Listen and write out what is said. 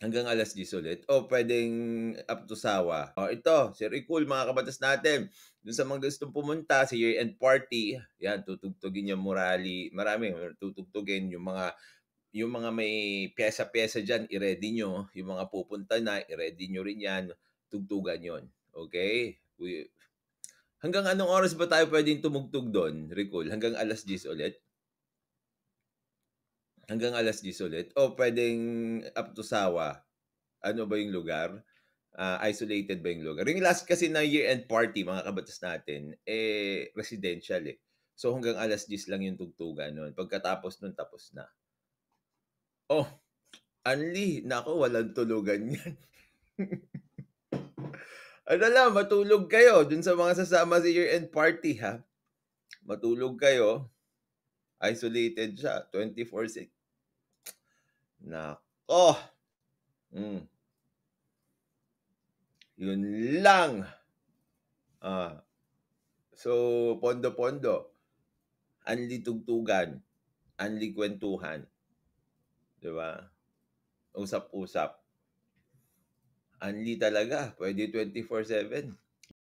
Hanggang 10:00 ulit o puwedeng up to sawa. Oh, ito, si Recul mga kabatas natin, dun sa mga gustong pumunta sa year-end party, 'yan tutugtugin yung Murali, marami tutugtugin yung mga may piyesa-piyesa diyan i-ready niyo, yung mga pupunta na i-ready niyo rin 'yan, tugtugan 'yon, okey? Hanggang anong oras ba tayo puwedeng tumugtog dun, Recul? Hanggang 10:00 ulit? Hanggang 10:00 ulit o puwedeng up to sawa? Ano ba yung lugar? Isolated ba yung lugar? Yung last kasi na year-end party mga kabatas natin, residential, eh. So, hanggang 10:00 lang yung tugtugan nun, pagkatapos nun tapos na. Oh, naku walang tulugan yan. Ano lang, matulog kayo dun sa mga sasama sa year-end party, ha. Matulog kayo, isolated siya 24/6. Naku, hmm, yun lang. Ah, so pondo-pondo, unli tugtugan, unli kuwentuhan, 'di ba? Usap-usap, unli talaga, puwede 24/7.